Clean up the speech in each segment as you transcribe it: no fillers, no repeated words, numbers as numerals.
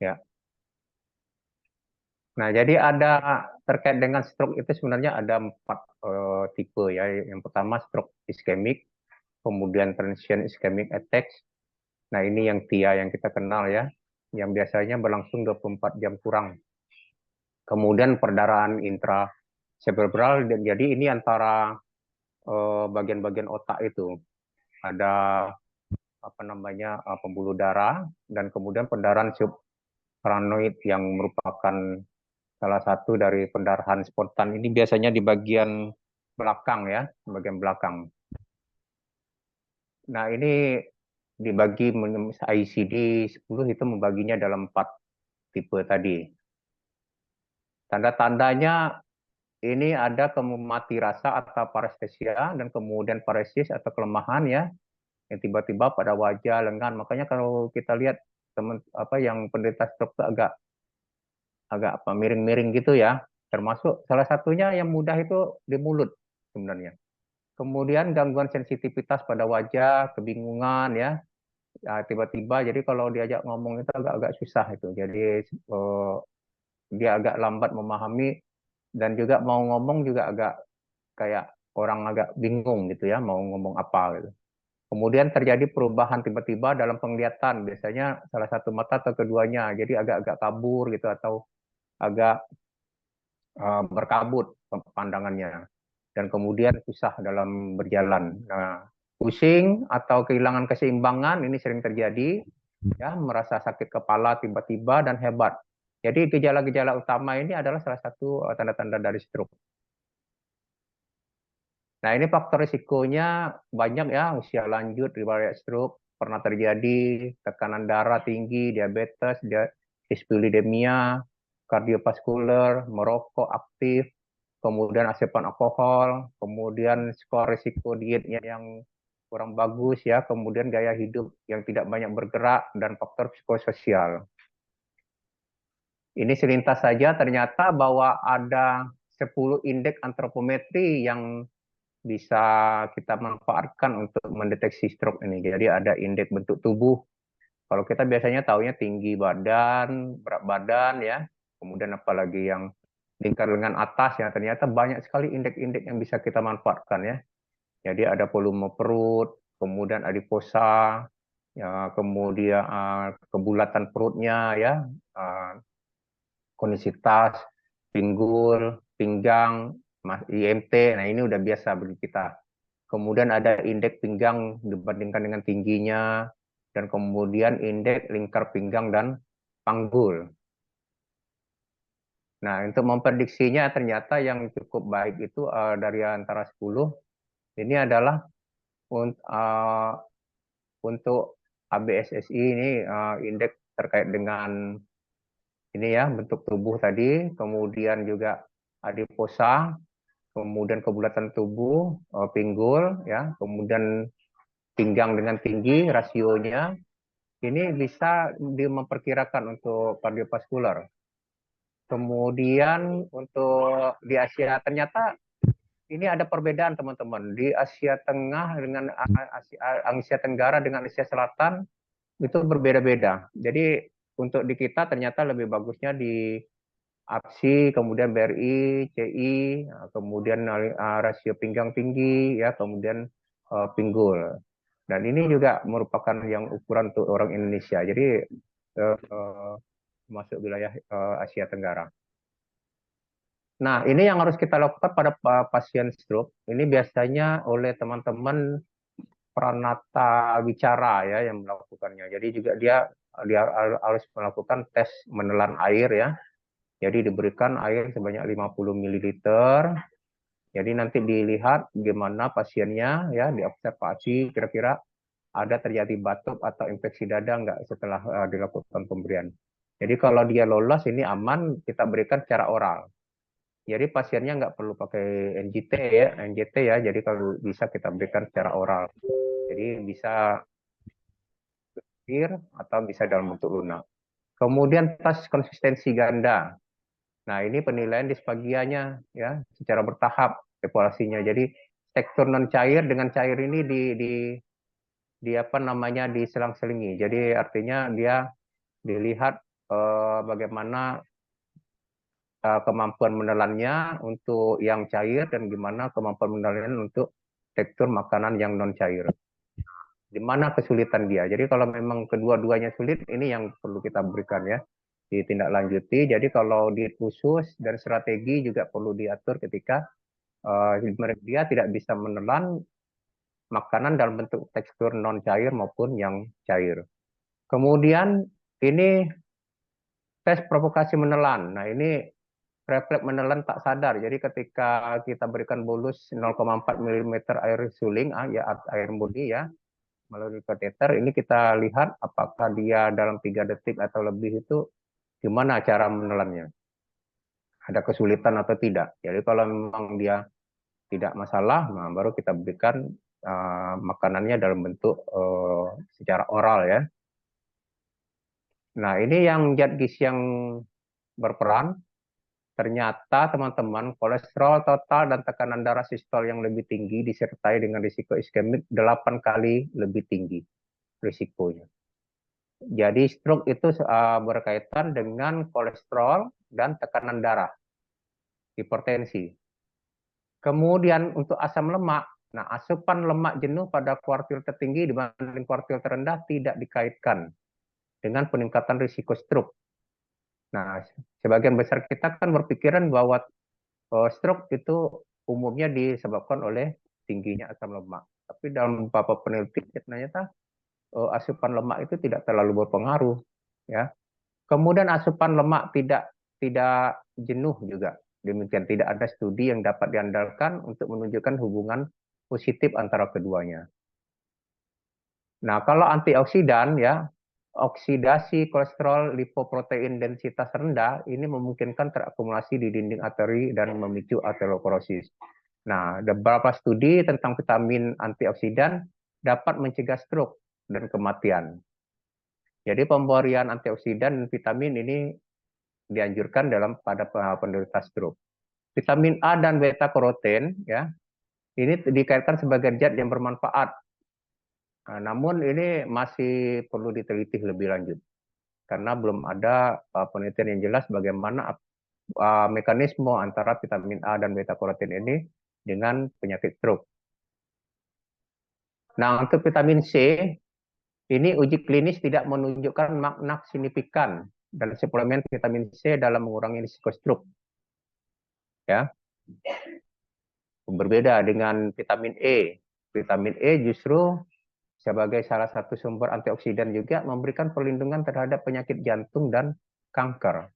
Ya. Nah, jadi ada terkait dengan stroke itu sebenarnya ada 4 tipe ya. Yang pertama stroke iskemik, kemudian transient ischemic attacks. Nah, ini yang TIA yang kita kenal ya, yang biasanya berlangsung 24 jam kurang. Kemudian perdarahan intracerebral, jadi ini antara bagian-bagian otak itu. Ada apa namanya pembuluh darah dan kemudian pendarahan subkranoid yang merupakan salah satu dari pendarahan spontan. Ini biasanya di bagian belakang ya, bagian belakang. Nah, ini dibagi ICD 10 itu membaginya dalam 4 tipe tadi. Tanda-tandanya ini ada mati rasa atau parestesia dan kemudian paresis atau kelemahan ya yang tiba-tiba pada wajah, lengan. Makanya kalau kita lihat teman apa yang penderita stroke itu agak agak apa miring-miring gitu ya. Termasuk salah satunya yang mudah itu di mulut sebenarnya. Kemudian gangguan sensitivitas pada wajah, kebingungan ya. Ya, tiba-tiba jadi kalau diajak ngomong itu agak-agak susah itu. Jadi dia agak lambat memahami dan juga mau ngomong juga agak kayak orang agak bingung gitu ya, mau ngomong apa gitu. Kemudian terjadi perubahan tiba-tiba dalam penglihatan, biasanya salah satu mata atau keduanya, jadi agak-agak kabur gitu atau agak berkabut pandangannya. Dan kemudian susah dalam berjalan. Nah, pusing atau kehilangan keseimbangan ini sering terjadi, ya, merasa sakit kepala tiba-tiba dan hebat. Jadi gejala-gejala utama ini adalah salah satu tanda-tanda dari stroke. Nah, ini faktor risikonya banyak ya, usia lanjut, riwayat stroke, pernah terjadi, tekanan darah tinggi, diabetes, dislipidemia, kardiovaskular, merokok aktif, kemudian asupan alkohol, kemudian skor risiko dietnya yang kurang bagus ya, kemudian gaya hidup yang tidak banyak bergerak, dan faktor psikososial. Ini selintas saja ternyata bahwa ada 10 indeks antropometri yang bisa kita manfaatkan untuk mendeteksi stroke ini. Jadi ada indeks bentuk tubuh. Kalau kita biasanya taunya tinggi badan, berat badan ya. Kemudian apalagi yang lingkar lengan atas ya, ternyata banyak sekali indeks-indeks yang bisa kita manfaatkan ya. Jadi ada volume perut, kemudian adiposa, ya, kemudian kebulatan perutnya ya, konisitas, pinggul, pinggang, IMT. Nah, ini udah biasa bagi kita. Kemudian ada indeks pinggang dibandingkan dengan tingginya, dan kemudian indeks lingkar pinggang dan panggul. Nah, untuk memprediksinya ternyata yang cukup baik itu dari antara 10 ini adalah uh, untuk ABSSI ini indeks terkait dengan ini ya bentuk tubuh tadi, kemudian juga adiposa, kemudian kebulatan tubuh, pinggul ya, kemudian pinggang dengan tinggi rasionya. Ini bisa memperkirakan untuk kardiovaskular. Kemudian untuk di Asia, ternyata ini ada perbedaan teman-teman. Di Asia Tengah dengan Asia Tenggara dengan Asia Selatan itu berbeda-beda. Jadi untuk di kita ternyata lebih bagusnya di APSI, kemudian BRI, CI, kemudian rasio pinggang tinggi, ya, kemudian pinggul. Dan ini juga merupakan yang ukuran untuk orang Indonesia. Jadi masuk wilayah Asia Tenggara. Nah, ini yang harus kita lakukan pada pasien stroke. Ini biasanya oleh teman-teman pranata wicara ya yang melakukannya. Jadi juga dia harus melakukan tes menelan air ya. Jadi diberikan air sebanyak 50 ml. Jadi nanti dilihat gimana pasiennya ya, diobservasi kira-kira ada terjadi batuk atau infeksi dada nggak setelah dilakukan pemberian. Jadi kalau dia lolos ini aman, kita berikan secara oral. Jadi pasiennya nggak perlu pakai NJT ya. Jadi kalau bisa kita berikan secara oral. Jadi bisa air atau bisa dalam bentuk lunak. Kemudian tes konsistensi ganda. Nah, ini penilaian disfagianya ya secara bertahap evaluasinya. Jadi tekstur non cair dengan cair ini di apa namanya diselang-selingi. Jadi artinya dia dilihat bagaimana kemampuan menelannya untuk yang cair dan gimana kemampuan menelannya untuk tekstur makanan yang non cair. Di mana kesulitan dia. Jadi kalau memang kedua-duanya sulit, ini yang perlu kita berikan ya, ditindaklanjuti. Jadi kalau diet khusus dan strategi juga perlu diatur ketika dia tidak bisa menelan makanan dalam bentuk tekstur non cair maupun yang cair. Kemudian ini tes provokasi menelan. Nah ini refleks menelan tak sadar. Jadi ketika kita berikan bolus 0,4 mm air suling, ya air murni ya, melalui kateter, ini kita lihat apakah dia dalam 3 detik atau lebih itu gimana cara menelannya. Ada kesulitan atau tidak. Jadi kalau memang dia tidak masalah, nah baru kita berikan makanannya dalam bentuk secara oral ya. Nah ini yang zat gizi yang berperan. Ternyata teman-teman kolesterol total dan tekanan darah sistol yang lebih tinggi disertai dengan risiko iskemik 8 kali lebih tinggi risikonya. Jadi stroke itu berkaitan dengan kolesterol dan tekanan darah, hipertensi. Kemudian untuk asam lemak, nah asupan lemak jenuh pada kuartil tertinggi dibanding kuartil terendah tidak dikaitkan dengan peningkatan risiko stroke. Nah, sebagian besar kita kan berpikiran bahwa stroke itu umumnya disebabkan oleh tingginya asam lemak. Tapi dalam beberapa penelitian ternyata asupan lemak itu tidak terlalu berpengaruh, ya. Kemudian asupan lemak tidak tidak jenuh juga. Demikian tidak ada studi yang dapat diandalkan untuk menunjukkan hubungan positif antara keduanya. Nah, kalau antioksidan ya, oksidasi kolesterol lipoprotein densitas rendah ini memungkinkan terakumulasi di dinding arteri dan memicu aterosklerosis. Nah, ada beberapa studi tentang vitamin antioksidan dapat mencegah stroke dan kematian. Jadi pemberian antioksidan dan vitamin ini dianjurkan pada penderita stroke. Vitamin A dan beta karoten ya, ini dikaitkan sebagai zat yang bermanfaat. Nah, namun ini masih perlu diteliti lebih lanjut karena belum ada penelitian yang jelas bagaimana mekanisme antara vitamin A dan beta karoten ini dengan penyakit stroke. Nah, untuk vitamin C, ini uji klinis tidak menunjukkan makna signifikan dan suplemen vitamin C dalam mengurangi risiko stroke. Ya, berbeda dengan vitamin E. Vitamin E justru sebagai salah satu sumber antioksidan juga memberikan perlindungan terhadap penyakit jantung dan kanker.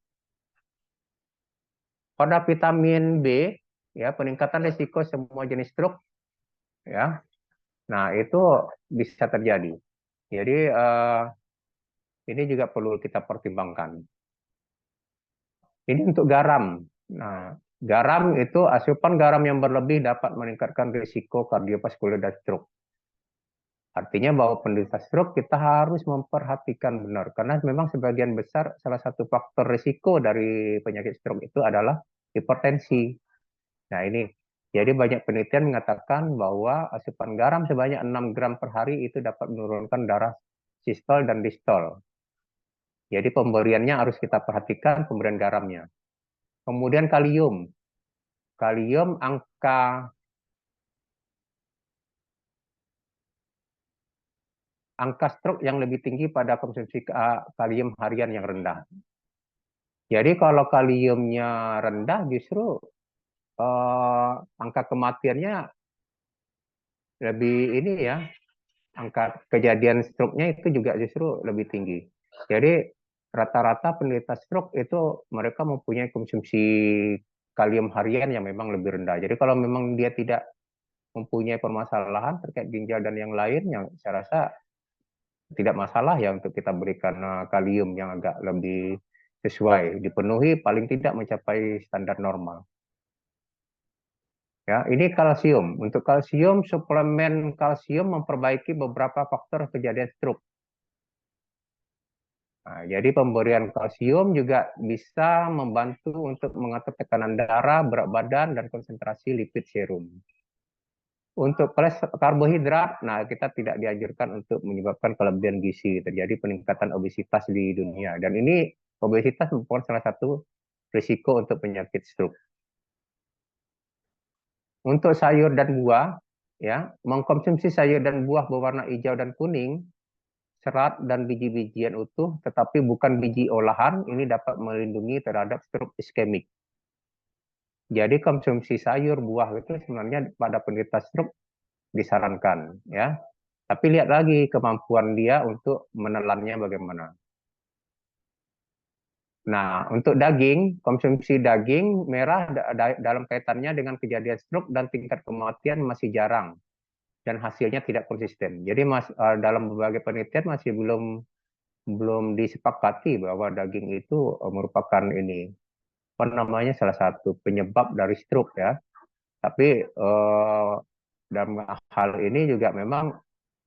Pada vitamin B, ya peningkatan risiko semua jenis stroke, ya. Nah itu bisa terjadi. Jadi ini juga perlu kita pertimbangkan. Ini untuk garam. Nah, garam itu asupan garam yang berlebih dapat meningkatkan risiko kardiovaskular dan stroke. Artinya bahwa penderita stroke kita harus memperhatikan benar karena memang sebagian besar salah satu faktor risiko dari penyakit stroke itu adalah hipertensi. Nah, ini jadi banyak penelitian mengatakan bahwa asupan garam sebanyak 6 gram per hari itu dapat menurunkan darah sistol dan distol. Jadi pemberiannya harus kita perhatikan pemberian garamnya. Kemudian kalium. Kalium angka stroke yang lebih tinggi pada konsumsi kalium harian yang rendah. Jadi kalau kaliumnya rendah justru angka kematiannya lebih ini ya, angka kejadian stroke-nya itu juga justru lebih tinggi. Jadi rata-rata penderita stroke itu mereka mempunyai konsumsi kalium harian yang memang lebih rendah. Jadi kalau memang dia tidak mempunyai permasalahan terkait ginjal dan yang lain, yang saya rasa tidak masalah ya untuk kita berikan kalium yang agak lebih sesuai, dipenuhi paling tidak mencapai standar normal. Ya, ini kalsium. Untuk kalsium, suplemen kalsium memperbaiki beberapa faktor kejadian stroke. Nah, jadi pemberian kalsium juga bisa membantu untuk mengatur tekanan darah, berat badan, dan konsentrasi lipid serum. Untuk karbohidrat, nah kita tidak dianjurkan untuk menyebabkan kelebihan gizi, terjadi peningkatan obesitas di dunia. Dan ini Obesitas merupakan salah satu risiko untuk penyakit stroke. Untuk sayur dan buah, ya, mengkonsumsi sayur dan buah berwarna hijau dan kuning, serat dan biji-bijian utuh, tetapi bukan biji olahan, ini dapat melindungi terhadap stroke iskemik. Jadi konsumsi sayur, buah itu sebenarnya pada penderita stroke disarankan, ya. Tapi lihat lagi kemampuan dia untuk menelannya bagaimana. Nah, untuk daging, konsumsi daging merah dalam kaitannya dengan kejadian stroke dan tingkat kematian masih jarang dan hasilnya tidak konsisten. Jadi dalam berbagai penelitian masih belum disepakati bahwa daging itu merupakan ini apa namanya salah satu penyebab dari stroke ya. Tapi dalam hal ini juga memang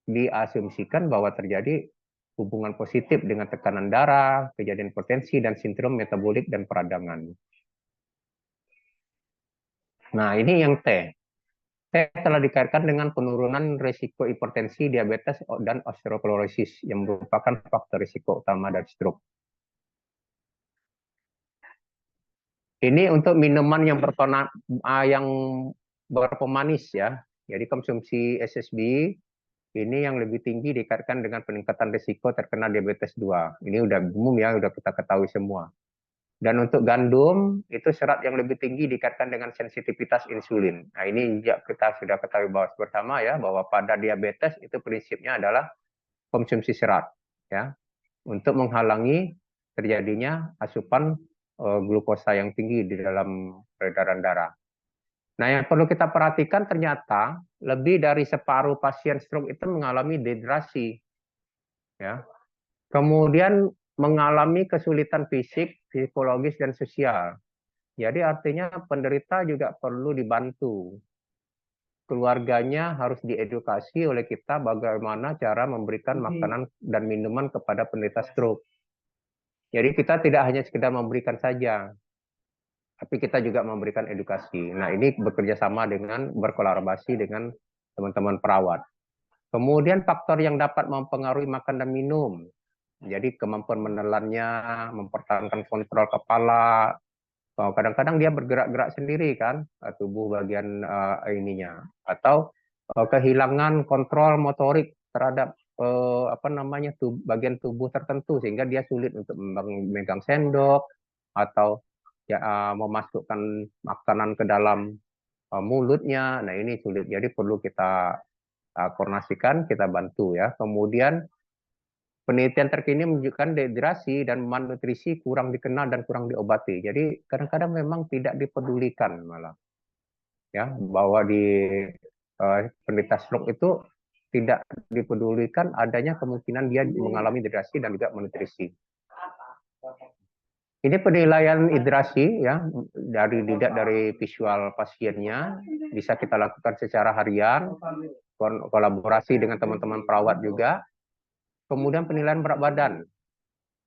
diasumsikan bahwa terjadi hubungan positif dengan tekanan darah, kejadian potensi, dan sindrom metabolik dan peradangan. Nah, ini yang T. T telah dikaitkan dengan penurunan risiko hipertensi, diabetes, dan osteoporosis yang merupakan faktor risiko utama dari stroke. Ini untuk minuman yang berpemanis ya. Jadi konsumsi SSB ini yang lebih tinggi dikaitkan dengan peningkatan risiko terkena diabetes 2. Ini udah umum ya, udah kita ketahui semua. Dan untuk gandum, itu serat yang lebih tinggi dikaitkan dengan sensitivitas insulin. Nah, ini kita sudah ketahui bersama ya, bahwa pada diabetes itu prinsipnya adalah konsumsi serat. Ya, untuk menghalangi terjadinya asupan glukosa yang tinggi di dalam peredaran darah. Nah, yang perlu kita perhatikan ternyata lebih dari separuh pasien stroke itu mengalami dehidrasi. Ya. Kemudian mengalami kesulitan fisik, psikologis, dan sosial. Jadi artinya penderita juga perlu dibantu. Keluarganya harus diedukasi oleh kita bagaimana cara memberikan makanan dan minuman kepada penderita stroke. Jadi kita tidak hanya sekedar memberikan saja, tapi kita juga memberikan edukasi. Nah, ini bekerja sama dengan berkolaborasi dengan teman-teman perawat. Kemudian faktor yang dapat mempengaruhi makan dan minum. Jadi kemampuan menelannya, mempertahankan kontrol kepala. Kadang-kadang dia bergerak-gerak sendiri kan, tubuh bagian ininya. Atau kehilangan kontrol motorik terhadap apa namanya bagian tubuh tertentu sehingga dia sulit untuk memegang sendok atau ya memasukkan makanan ke dalam mulutnya. Nah, ini sulit. Jadi perlu kita koordinasikan, kita bantu ya. Kemudian penelitian terkini menunjukkan dehidrasi dan malnutrisi kurang dikenal dan kurang diobati. Jadi kadang-kadang memang tidak dipedulikan malah ya bahwa di penderita stroke itu tidak dipedulikan adanya kemungkinan dia mengalami dehidrasi dan juga malnutrisi. Ini penilaian hidrasi ya dari dilihat dari visual pasiennya bisa kita lakukan secara harian, kolaborasi dengan teman-teman perawat juga. Kemudian penilaian berat badan.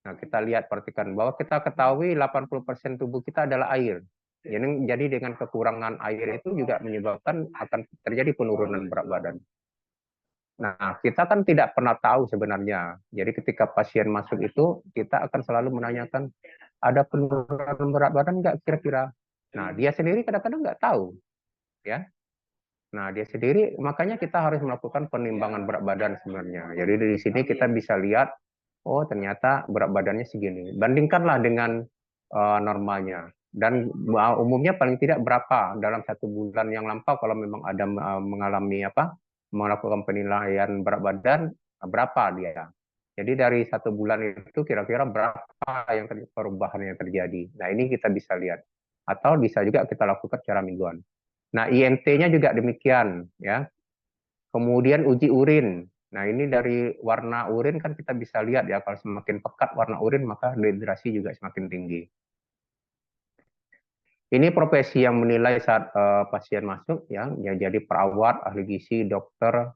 Nah, kita lihat perhatikan bahwa kita ketahui 80% tubuh kita adalah air. Jadi dengan kekurangan air itu juga menyebabkan akan terjadi penurunan berat badan. Nah, kita kan tidak pernah tahu sebenarnya. Jadi ketika pasien masuk itu, kita akan selalu menanyakan, ada penurunan berat badan nggak kira-kira? Nah, dia sendiri kadang-kadang nggak tahu. Ya. Nah, dia sendiri, makanya kita harus melakukan penimbangan berat badan sebenarnya. Jadi di sini kita bisa lihat, oh ternyata berat badannya segini. Bandingkanlah dengan normalnya. Dan umumnya paling tidak berapa dalam 1 bulan yang lampau kalau memang ada mengalami melakukan penilaian berat badan, berapa dia. Jadi dari 1 bulan itu kira-kira berapa yang perubahan yang terjadi. Nah, ini kita bisa lihat. Atau bisa juga kita lakukan secara mingguan. Nah, IMT-nya juga demikian ya. Kemudian uji urin. Nah, ini dari warna urin kan kita bisa lihat ya, kalau semakin pekat warna urin maka dehidrasi juga semakin tinggi. Ini profesi yang menilai saat pasien masuk ya, jadi perawat, ahli gizi, dokter.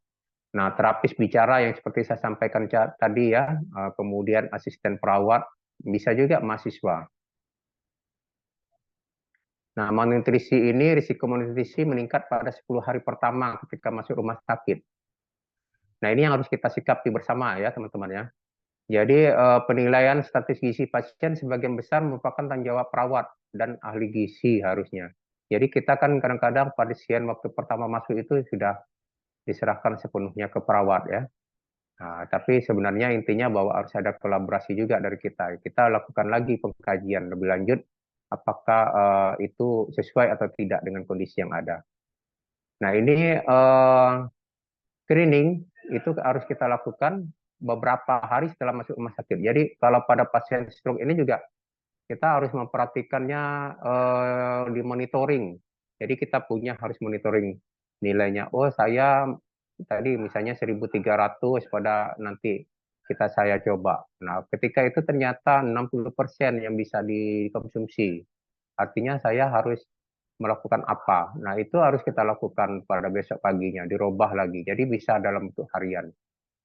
Nah, terapis bicara yang seperti saya sampaikan tadi ya, kemudian asisten perawat, bisa juga mahasiswa. Nah, malnutrisi ini, risiko malnutrisi meningkat pada 10 hari pertama ketika masuk rumah sakit. Nah, ini yang harus kita sikapi bersama ya, teman-teman ya. Jadi penilaian status gizi pasien sebagian besar merupakan tanggung jawab perawat dan ahli gizi harusnya. Jadi kita kan kadang-kadang pasien waktu pertama masuk itu sudah diserahkan sepenuhnya ke perawat ya. Nah, tapi sebenarnya intinya bahwa harus ada kolaborasi juga dari kita. Kita lakukan lagi pengkajian lebih lanjut apakah itu sesuai atau tidak dengan kondisi yang ada. Nah, ini screening itu harus kita lakukan beberapa hari setelah masuk rumah sakit. Jadi kalau pada pasien stroke ini juga kita harus memperhatikannya di monitoring. Jadi kita punya harus monitoring nilainya. Oh, saya tadi misalnya 1.300 pada nanti saya coba. Nah, ketika itu ternyata 60% yang bisa dikonsumsi. Artinya saya harus melakukan apa. Nah, itu harus kita lakukan pada besok paginya, dirubah lagi. Jadi bisa dalam bentuk harian.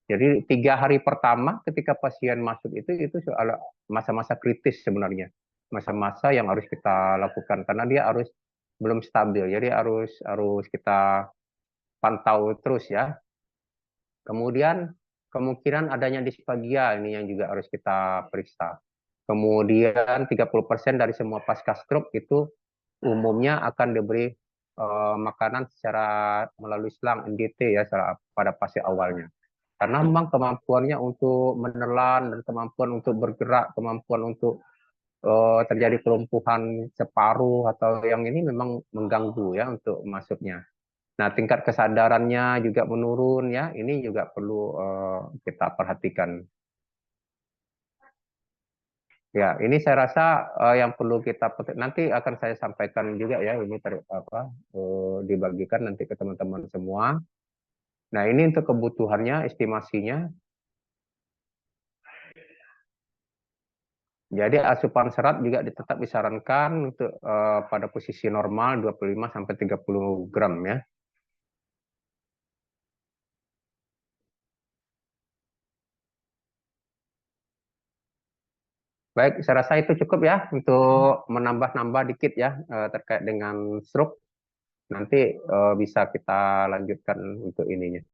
Jadi 3 hari pertama ketika pasien masuk itu soal masa-masa kritis sebenarnya, masa-masa yang harus kita lakukan karena dia harus belum stabil, jadi harus harus kita pantau terus ya. Kemudian kemungkinan adanya disfagia ini yang juga harus kita periksa. Kemudian 30% dari semua pasca stroke itu umumnya akan diberi makanan secara melalui selang NDT ya pada fase awalnya. Karena memang kemampuannya untuk menelan dan kemampuan untuk bergerak, kemampuan untuk terjadi kelumpuhan separuh atau yang ini memang mengganggu ya untuk masuknya. Nah, tingkat kesadarannya juga menurun ya. Ini juga perlu kita perhatikan. Ya, ini saya rasa yang perlu kita nanti akan saya sampaikan juga ya ini dibagikan nanti ke teman-teman semua. Nah, ini untuk kebutuhannya, estimasinya. Jadi asupan serat juga tetap disarankan untuk pada posisi normal 25 sampai 30 gram ya. Baik, saya rasa itu cukup ya untuk menambah-nambah dikit ya terkait dengan stroke. Nanti bisa kita lanjutkan untuk ininya.